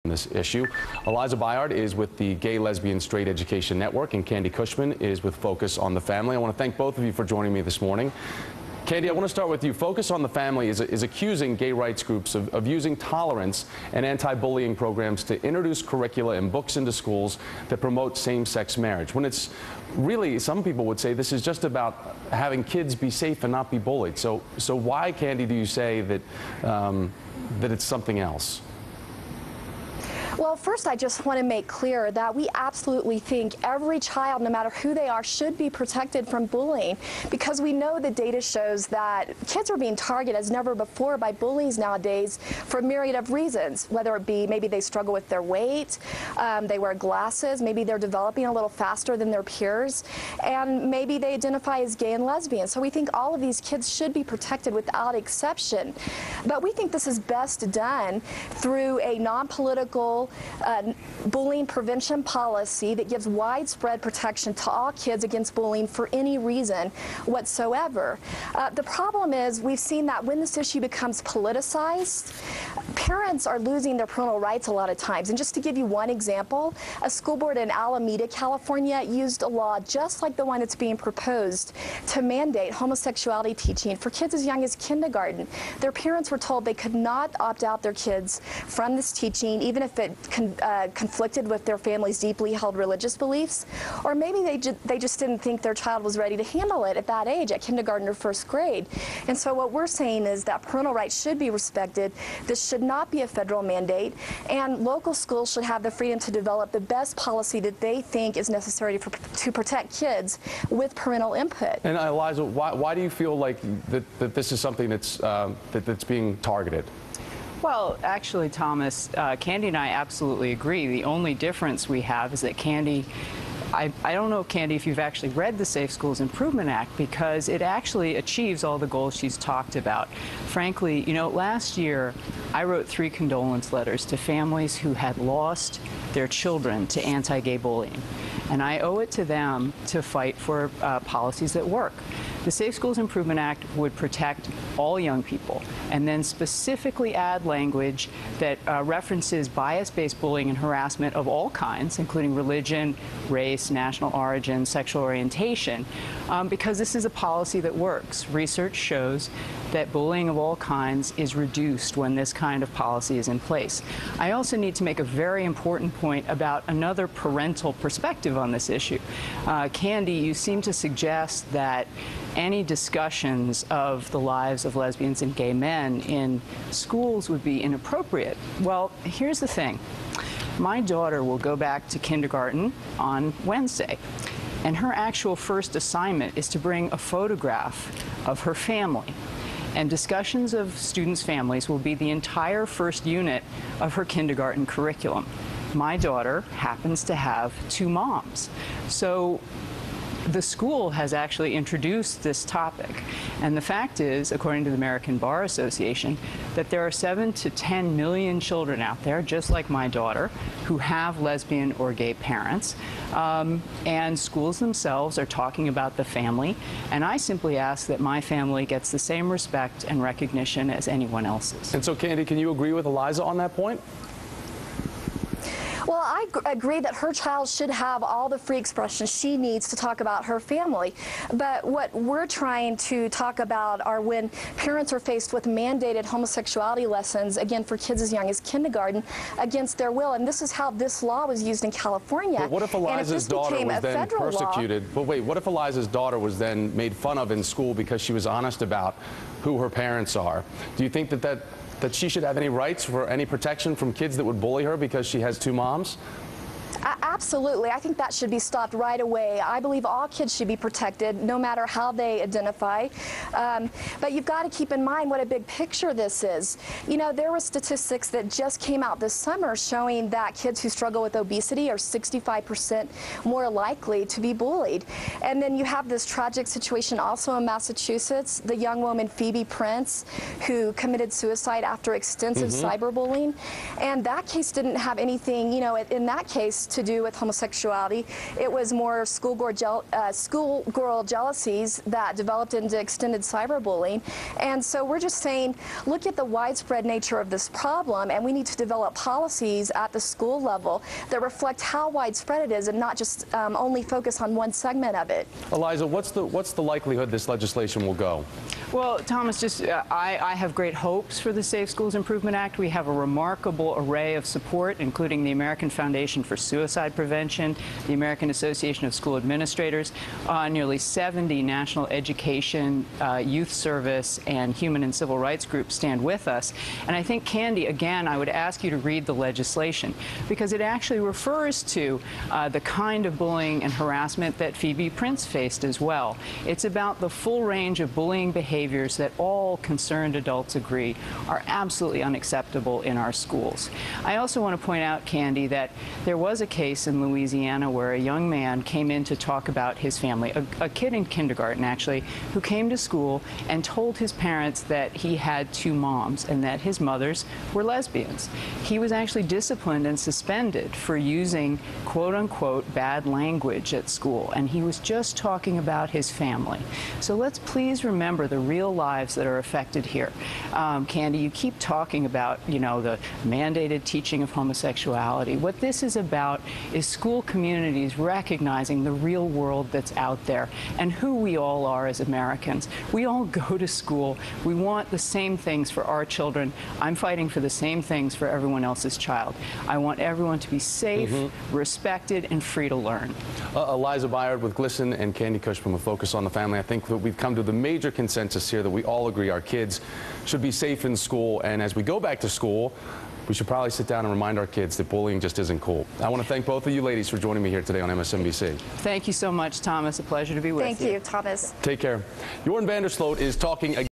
this issue. Eliza Bayard is with the Gay, Lesbian, Straight Education Network, and Candy Cushman is with Focus on the Family. I want to thank both of you for joining me this morning. Candy, I want to start with you. Focus on the Family is accusing gay rights groups of using tolerance and anti-bullying programs to introduce curricula and books into schools that promote same-sex marriage, when it's really, some people would say, this is just about having kids be safe and not be bullied. So why, Candy, do you say that, that it's something else? Well, first, I just want to make clear that we absolutely think every child, no matter who they are, should be protected from bullying, because we know the data shows that kids are being targeted as never before by bullies nowadays for a myriad of reasons, whether it be maybe they struggle with their weight, they wear glasses, maybe they're developing a little faster than their peers, and maybe they identify as gay and lesbian. So we think all of these kids should be protected without exception. But we think this is best done through a non-political bullying prevention policy that gives widespread protection to all kids against bullying for any reason whatsoever. The problem is we've seen that when this issue becomes politicized, parents are losing their parental rights a lot of times. And just to give you one example, a school board in Alameda, California used a law just like the one that's being proposed to mandate homosexuality teaching for kids as young as kindergarten. Their parents were told they could not opt out their kids from this teaching, even if it conflicted with their family's deeply held religious beliefs, or maybe they just didn't think their child was ready to handle it at that age, at kindergarten or first grade. And so what we're saying is that parental rights should be respected. This should not be a federal mandate, and local schools should have the freedom to develop the best policy that they think is necessary to protect kids with parental input. And Eliza, why do you feel like that this is something that's that's being targeted? Well, actually, Thomas, Candy and I absolutely agree. The only difference we have is that Candy, I don't know, Candy, if you've actually read the Safe Schools Improvement Act, because it actually achieves all the goals she's talked about. Frankly, you know, last year I wrote 3 condolence letters to families who had lost their children to anti-gay bullying. And I owe it to them to fight for policies that work. The Safe Schools Improvement Act would protect all young people, and then specifically add language that references bias-based bullying and harassment of all kinds, including religion, race, national origin, sexual orientation, because this is a policy that works. Research shows that bullying of all kinds is reduced when this kind of policy is in place. I also need to make a very important point about another parental perspective on this issue. Candy, you seem to suggest that any discussions of the lives of lesbians and gay men in schools would be inappropriate. Well, here's the thing. My daughter will go back to kindergarten on Wednesday, and her actual first assignment is to bring a photograph of her family. And discussions of students' families will be the entire first unit of her kindergarten curriculum. My daughter happens to have 2 moms. So the school has actually introduced this topic. And the fact is, according to the American Bar Association, that there are 7 to 10 million children out there, just like my daughter, who have lesbian or gay parents. And schools themselves are talking about the family. And I simply ask that my family gets the same respect and recognition as anyone else's. And so, Candy, can you agree with Eliza on that point? Well, I agree that her child should have all the free expression she needs to talk about her family. But what we're trying to talk about are when parents are faced with mandated homosexuality lessons, again, for kids as young as kindergarten, against their will. And this is how this law was used in California. But what if Eliza's daughter was then persecuted? But wait, what if Eliza's daughter was then made fun of in school because she was honest about who her parents are? Do you think that she should have any rights for any protection from kids that would bully her because she has 2 moms? Absolutely. I think that should be stopped right away. I believe all kids should be protected, no matter how they identify. But you've got to keep in mind what a big picture this is. You know, there were statistics that just came out this summer showing that kids who struggle with obesity are 65% more likely to be bullied. And then you have this tragic situation also in Massachusetts, the young woman Phoebe Prince, who committed suicide after extensive cyberbullying. And that case didn't have anything, you know, in that case, to do with homosexuality. It was more schoolgirl jealousies that developed into extended cyberbullying. And so we're just saying, look at the widespread nature of this problem, and we need to develop policies at the school level that reflect how widespread it is and not just only focus on one segment of it. Eliza, what's the likelihood this legislation will go? Well, Thomas, I have great hopes for the Safe Schools Improvement Act. We have a remarkable array of support, including the American Foundation for Suicide Prevention, the American Association of School Administrators, nearly 70 national education, youth service, and human and civil rights groups stand with us. And I think, Candy, again, I would ask you to read the legislation, because it actually refers to the kind of bullying and harassment that Phoebe Prince faced as well. It's about the full range of bullying behaviors that all concerned adults agree are absolutely unacceptable in our schools. I also want to point out, Candy, that there was a case in Louisiana where a young man came in to talk about his family, a kid in kindergarten actually, who came to school and told his parents that he had 2 moms and that his mothers were lesbians. He was actually disciplined and suspended for using quote-unquote bad language at school, and he was just talking about his family. So let's please remember the real lives that are affected here. Candy, you keep talking about, the mandated teaching of homosexuality. What this is about is school communities recognizing the real world that's out there and who we all are as Americans. We all go to school. We want the same things for our children. I'm fighting for the same things for everyone else's child. I want everyone to be safe, respected, and free to learn. Eliza Bayard with GLSEN and Candy Cushman with Focus on the Family. I think that we've come to the major consensus here that we all agree our kids should be safe in school, and as we go back to school, we should probably sit down and remind our kids that bullying just isn't cool. I want to thank both of you ladies for joining me here today on MSNBC. Thank you so much, Thomas. A pleasure to be with you. Thank you, Thomas. Take care. Jorn Vandersloot is talking again.